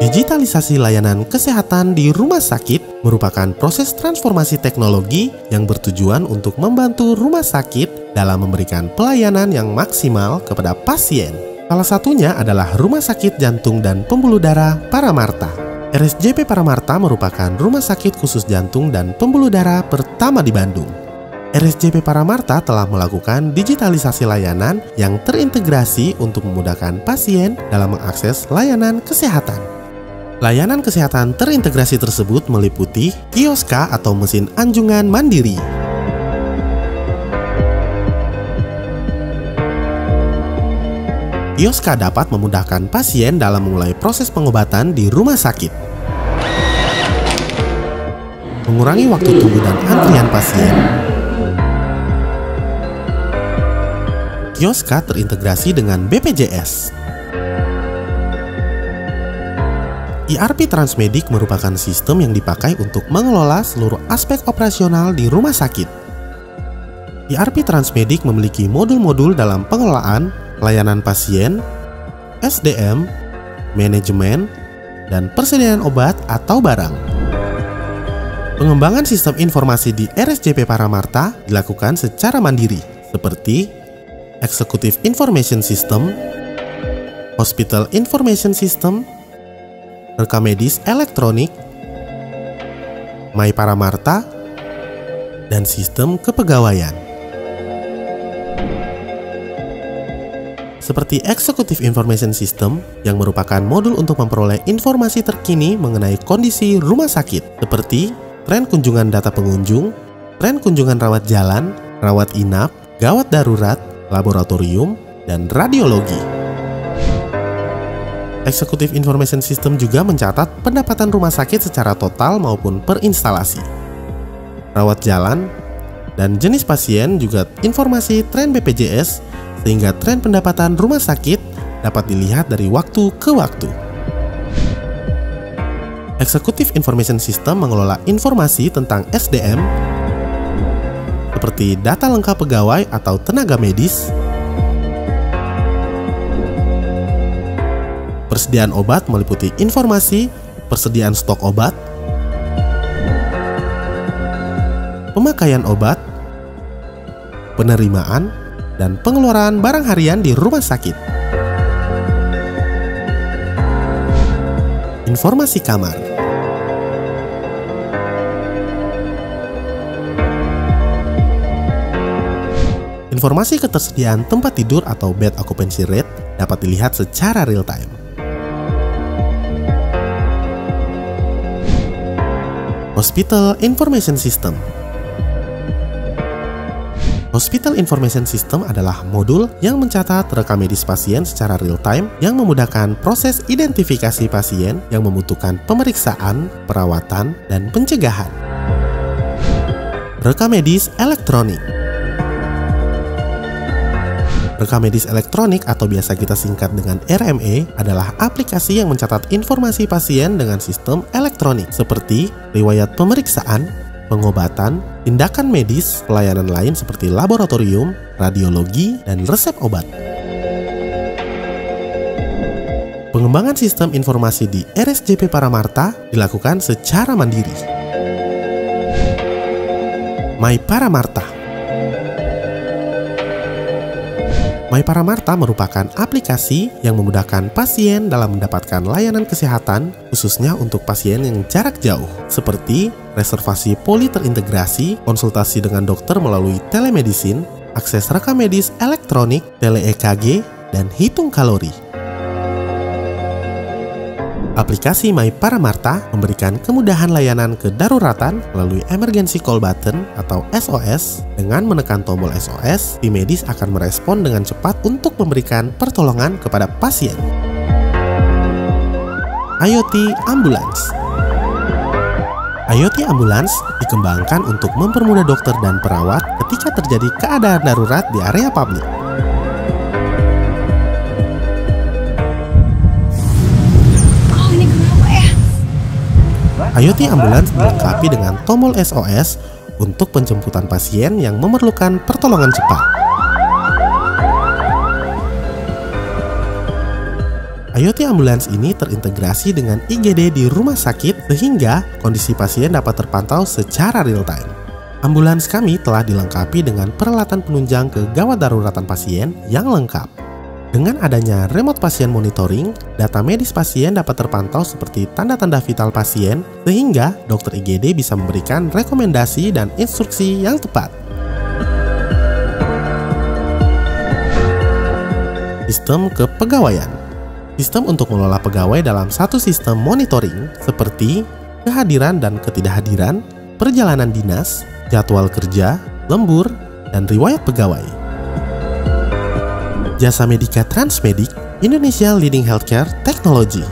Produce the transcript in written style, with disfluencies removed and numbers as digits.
Digitalisasi layanan kesehatan di rumah sakit merupakan proses transformasi teknologi yang bertujuan untuk membantu rumah sakit dalam memberikan pelayanan yang maksimal kepada pasien. Salah satunya adalah Rumah Sakit Jantung dan Pembuluh Darah Paramarta. RSJP Paramarta merupakan rumah sakit khusus jantung dan pembuluh darah pertama di Bandung. RSJP Paramarta telah melakukan digitalisasi layanan yang terintegrasi untuk memudahkan pasien dalam mengakses layanan kesehatan. Layanan kesehatan terintegrasi tersebut meliputi Kioska atau mesin anjungan mandiri, Kioska dapat memudahkan pasien dalam memulai proses pengobatan di rumah sakit, mengurangi waktu tunggu dan antrian pasien. Kioska terintegrasi dengan BPJS. ERP Transmedik merupakan sistem yang dipakai untuk mengelola seluruh aspek operasional di rumah sakit. ERP Transmedik memiliki modul-modul dalam pengelolaan, layanan pasien, SDM, manajemen, dan persediaan obat atau barang. Pengembangan sistem informasi di RSJP Paramarta dilakukan secara mandiri, seperti Executive Information System, Hospital Information System, rekam medis elektronik, My Paramarta, dan sistem kepegawaian. Seperti Executive Information System yang merupakan modul untuk memperoleh informasi terkini mengenai kondisi rumah sakit, seperti tren kunjungan data pengunjung, tren kunjungan rawat jalan, rawat inap, gawat darurat, laboratorium, dan radiologi. Executive Information System juga mencatat pendapatan rumah sakit secara total maupun per instalasi, rawat jalan, dan jenis pasien, juga informasi tren BPJS, sehingga tren pendapatan rumah sakit dapat dilihat dari waktu ke waktu. Executive Information System mengelola informasi tentang SDM, seperti data lengkap pegawai atau tenaga medis, persediaan obat meliputi informasi persediaan stok obat, pemakaian obat, penerimaan, dan pengeluaran barang harian di rumah sakit. Informasi kamar. Informasi ketersediaan tempat tidur atau bed occupancy rate dapat dilihat secara real time. Hospital Information System. Hospital Information System adalah modul yang mencatat rekam medis pasien secara real time yang memudahkan proses identifikasi pasien yang membutuhkan pemeriksaan, perawatan, dan pencegahan. Rekam medis elektronik. Rekam medis elektronik atau biasa kita singkat dengan RME adalah aplikasi yang mencatat informasi pasien dengan sistem elektronik seperti riwayat pemeriksaan, pengobatan, tindakan medis, pelayanan lain seperti laboratorium, radiologi, dan resep obat. Pengembangan sistem informasi di RSJP Paramarta dilakukan secara mandiri. My Paramarta. My Paramarta merupakan aplikasi yang memudahkan pasien dalam mendapatkan layanan kesehatan, khususnya untuk pasien yang jarak jauh, seperti reservasi poli terintegrasi, konsultasi dengan dokter melalui telemedicine, akses rekam medis elektronik, tele-EKG, dan hitung kalori. Aplikasi My Paramarta memberikan kemudahan layanan kedaruratan melalui emergency call button atau SOS. Dengan menekan tombol SOS, tim medis akan merespon dengan cepat untuk memberikan pertolongan kepada pasien. IoT Ambulance. IoT Ambulance dikembangkan untuk mempermudah dokter dan perawat ketika terjadi keadaan darurat di area publik. IoT Ambulance dilengkapi dengan tombol SOS untuk penjemputan pasien yang memerlukan pertolongan cepat. IoT Ambulance ini terintegrasi dengan IGD di rumah sakit sehingga kondisi pasien dapat terpantau secara real-time. Ambulans kami telah dilengkapi dengan peralatan penunjang kegawat daruratan pasien yang lengkap. Dengan adanya remote pasien monitoring, data medis pasien dapat terpantau seperti tanda-tanda vital pasien sehingga dokter IGD bisa memberikan rekomendasi dan instruksi yang tepat. Sistem kepegawaian. Sistem untuk mengelola pegawai dalam satu sistem monitoring seperti kehadiran dan ketidakhadiran, perjalanan dinas, jadwal kerja, lembur, dan riwayat pegawai. Jasa Medika Transmedik, Indonesia Leading Healthcare Technology.